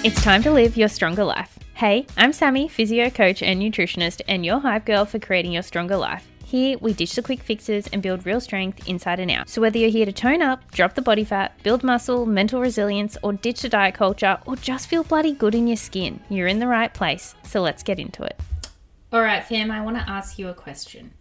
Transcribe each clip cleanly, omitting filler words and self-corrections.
It's time to live your stronger life. Hey, I'm Sammy, physio coach and nutritionist, and your hype girl for creating your stronger life. Here, we ditch the quick fixes and build real strength inside and out. So whether you're here to tone up, drop the body fat, build muscle, mental resilience, or ditch the diet culture, or just feel bloody good in your skin, you're in the right place. So let's get into it. All right, fam, I want to ask you a question.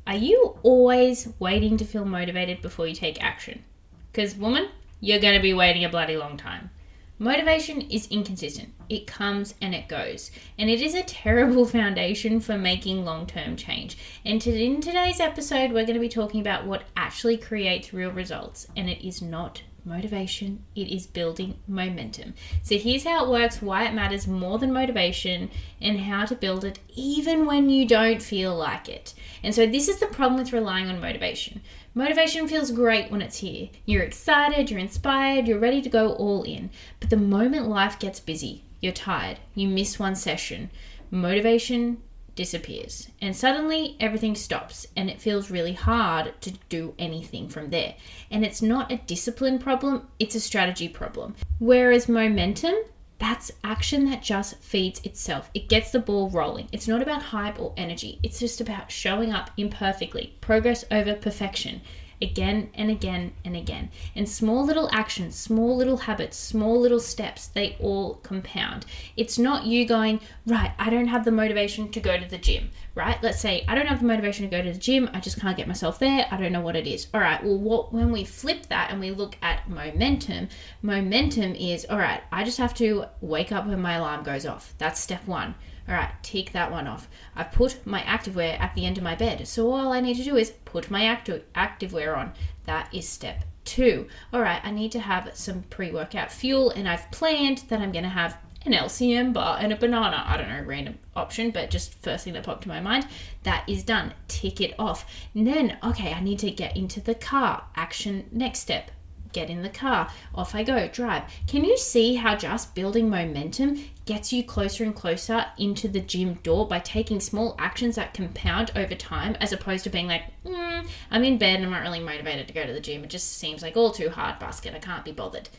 Are you always waiting to feel motivated before you take action? Because, woman, you're going to be waiting a bloody long time. Motivation is inconsistent. It comes and it goes. And it is a terrible foundation for making long-term change. And in today's episode, we're going to be talking about what actually creates real results. And it is not motivation. It is building momentum. So here's how it works, why it matters more than motivation, and how to build it even when you don't feel like it. And so this is the problem with relying on motivation. Motivation feels great when it's here. You're excited, you're inspired, you're ready to go all in. But the moment life gets busy, you're tired, you miss one session, motivation disappears. And suddenly everything stops and it feels really hard to do anything from there. And it's not a discipline problem, it's a strategy problem. Whereas momentum, that's action that just feeds itself. It gets the ball rolling. It's not about hype or energy. It's just about showing up imperfectly. Progress over perfection. Again and again and again. And small little actions, small little habits, small little steps, they all compound. It's not you going, right, I don't have the motivation to go to the gym, right? Let's say I don't have the motivation to go to the gym. I just can't get myself there. I don't know what it is. All right, well, when we flip that and we look at momentum is, all right, I just have to wake up when my alarm goes off. That's step one. All right, tick that one off. I've put my activewear at the end of my bed. So all I need to do is put my activewear on. That is step two. All right, I need to have some pre-workout fuel, and I've planned that I'm going to have an LCM bar and a banana. I don't know, random option, but just first thing that popped to my mind. That is done. Tick it off. And then, okay, I need to get into the car. Action, next step. Get in the car, off I go, drive. Can you see how just building momentum gets you closer and closer into the gym door by taking small actions that compound over time, as opposed to being like, I'm in bed and I'm not really motivated to go to the gym. It just seems like all too hard basket. I can't be bothered.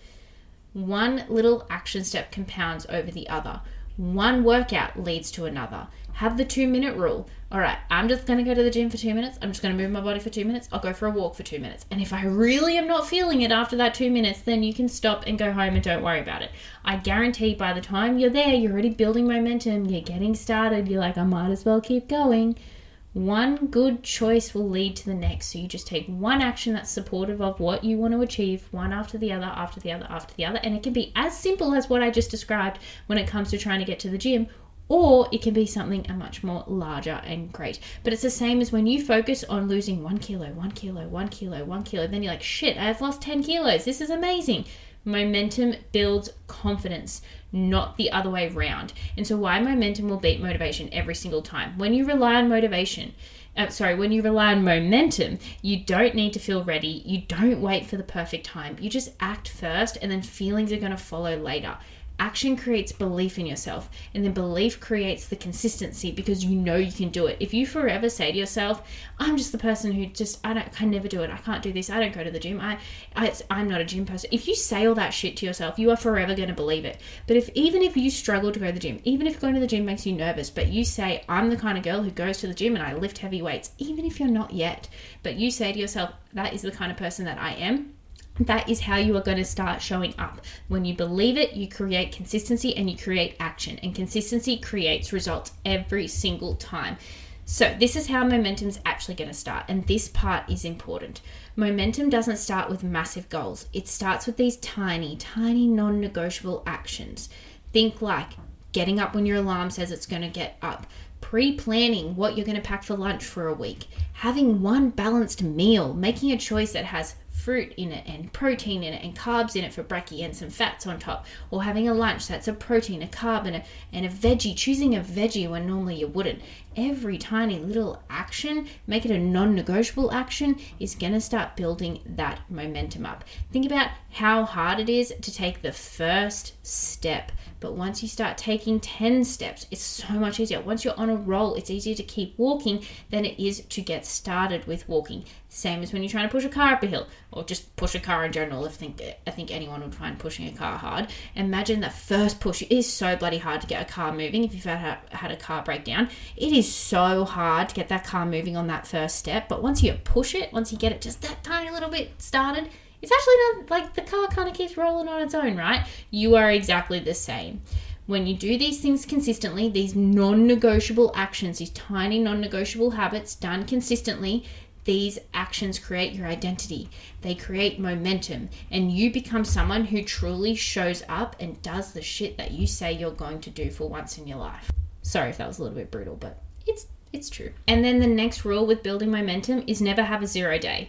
One little action step compounds over the other. One workout leads to another. Have the 2-minute rule. All right, I'm just going to go to the gym for 2 minutes. I'm just going to move my body for 2 minutes. I'll go for a walk for 2 minutes. And if I really am not feeling it after that 2 minutes, then you can stop and go home and don't worry about it. I guarantee by the time you're there, you're already building momentum. You're getting started. You're like, I might as well keep going. One good choice will lead to the next. So you just take one action that's supportive of what you want to achieve, one after the other, after the other, after the other. And it can be as simple as what I just described when it comes to trying to get to the gym, or it can be something a much more larger and great. But it's the same as when you focus on losing 1 kilo, then you're like, shit, I've lost 10 kilos. This is amazing. Momentum builds confidence, not the other way around. And so why momentum will beat motivation every single time. When you rely on when you rely on momentum, you don't need to feel ready. You don't wait for the perfect time. You just act first, and then feelings are going to follow later. Action creates belief in yourself, and then belief creates the consistency because you know you can do it. If you forever say to yourself, I'm just the person who I can never do it. I can't do this. I don't go to the gym. I'm not a gym person. If you say all that shit to yourself, you are forever going to believe it. But even if you struggle to go to the gym, even if going to the gym makes you nervous, but you say, I'm the kind of girl who goes to the gym and I lift heavy weights, even if you're not yet, but you say to yourself, that is the kind of person that I am. That is how you are going to start showing up. When you believe it, you create consistency and you create action. And consistency creates results every single time. So this is how momentum is actually going to start. And this part is important. Momentum doesn't start with massive goals. It starts with these tiny, tiny non-negotiable actions. Think like getting up when your alarm says it's going to get up. Pre-planning what you're going to pack for lunch for a week. Having one balanced meal. Making a choice that has fruit in it and protein in it and carbs in it for brekkie and some fats on top, or having a lunch that's a protein, a carb and a veggie, choosing a veggie when normally you wouldn't. every tiny little action, make it a non-negotiable action, is going to start building that momentum up. Think about how hard it is to take the first step. But once you start taking 10 steps, it's so much easier. Once you're on a roll, it's easier to keep walking than it is to get started with walking. Same as when you're trying to push a car up a hill, or just push a car in general. I think anyone would find pushing a car hard. Imagine that first push. It is so bloody hard to get a car moving. If you've had a car breakdown, it is so hard to get that car moving on that first step. But once you push it, once you get it just that tiny little bit started, it's actually not like the car kind of keeps rolling on its own, right? You are exactly the same. When you do these things consistently, these non-negotiable actions, these tiny non-negotiable habits done consistently, these actions create your identity. They create momentum, and you become someone who truly shows up and does the shit that you say you're going to do for once in your life. Sorry if that was a little bit brutal, but it's true. And then the next rule with building momentum is never have a 0 day.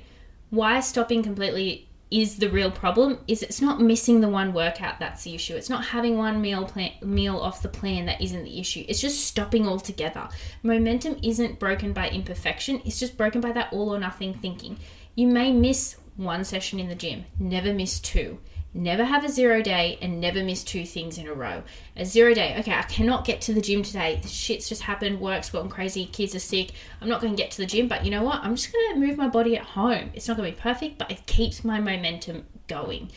Why stopping completely is the real problem is it's not missing the one workout that's the issue. It's not having one meal off the plan that isn't the issue. It's just stopping altogether. Momentum isn't broken by imperfection. It's just broken by that all or nothing thinking. You may miss one session in the gym, never miss 2. Never have a 0 day and never miss 2 things in a row. A 0 day, okay, I cannot get to the gym today. Shit's just happened, work's gotten crazy, kids are sick. I'm not going to get to the gym, but you know what? I'm just going to move my body at home. It's not going to be perfect, but it keeps my momentum going.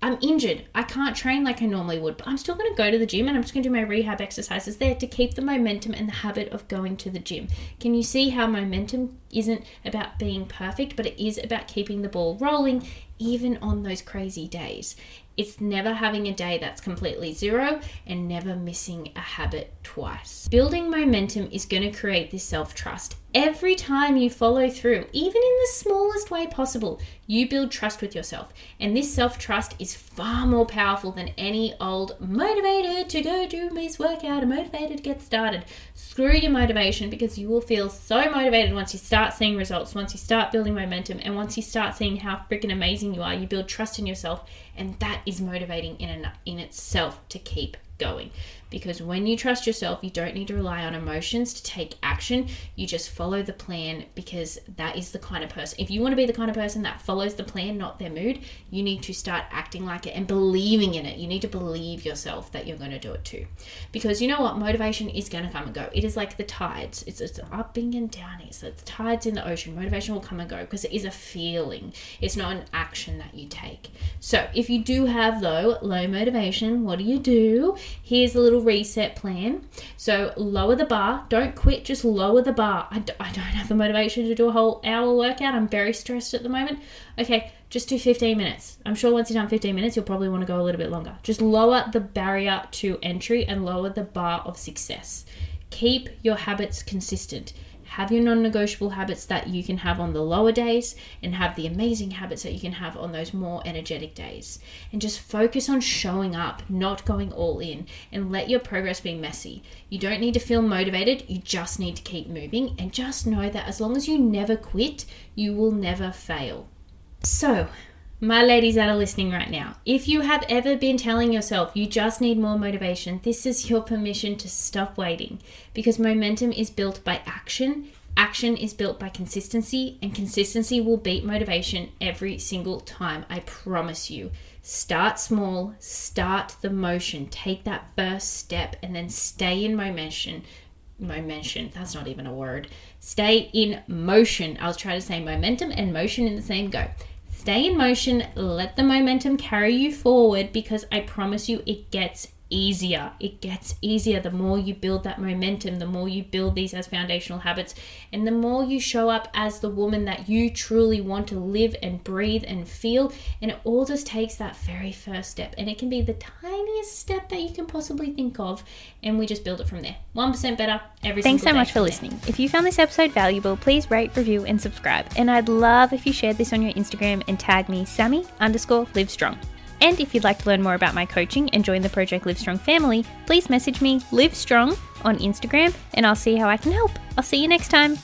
I'm injured. I can't train like I normally would, but I'm still going to go to the gym and I'm just going to do my rehab exercises there to keep the momentum and the habit of going to the gym. Can you see how momentum isn't about being perfect, but it is about keeping the ball rolling even on those crazy days? It's never having a day that's completely 0 and never missing a habit twice. Building momentum is going to create this self-trust. Every time you follow through, even in the smallest way possible, you build trust with yourself. And this self-trust is far more powerful than any old motivated to go do this workout, motivated to get started. Screw your motivation, because you will feel so motivated once you start seeing results, once you start building momentum, and once you start seeing how freaking amazing you are. You build trust in yourself, and that is motivating in itself to keep going. Because when you trust yourself, you don't need to rely on emotions to take action. You just follow the plan, because that is the kind of person. If you want to be the kind of person that follows the plan, not their mood, you need to start acting like it and believing in it. You need to believe yourself that you're going to do it too. Because you know what? Motivation is going to come and go. It is like the tides. It's upping and downing. So the tides in the ocean. Motivation will come and go because it is a feeling. It's not an action that you take. So if you do have low motivation, what do? Here's a little reset plan. So lower the bar. Don't quit, just lower the bar. I don't have the motivation to do a whole hour workout. I'm very stressed at the moment. Okay, just do 15 minutes. I'm sure once you've done 15 minutes, you'll probably want to go a little bit longer. Just lower the barrier to entry and lower the bar of success. Keep your habits consistent. Have your non-negotiable habits that you can have on the lower days, and have the amazing habits that you can have on those more energetic days. And just focus on showing up, not going all in, and let your progress be messy. You don't need to feel motivated. You just need to keep moving, and just know that as long as you never quit, you will never fail. So, my ladies that are listening right now, if you have ever been telling yourself you just need more motivation, this is your permission to stop waiting, because momentum is built by action. Action is built by consistency, and consistency will beat motivation every single time. I promise you. Start small, start the motion, take that first step, and then stay in motion. That's not even a word. Stay in motion. I was trying to say momentum and motion in the same go. Stay in motion, let the momentum carry you forward, because I promise you it gets easier. It gets easier the more you build that momentum, the more you build these as foundational habits, and the more you show up as the woman that you truly want to live and breathe and feel. And it all just takes that very first step, and it can be the tiniest step that you can possibly think of, and we just build it from there. 1% better every single day. Thanks so much for listening. If you found this episode valuable, please rate, review, and subscribe. And I'd love if you shared this on your Instagram and tag me Sammy_livestrong. And if you'd like to learn more about my coaching and join the Project Livestrong family, please message me Livestrong on Instagram, and I'll see how I can help. I'll see you next time.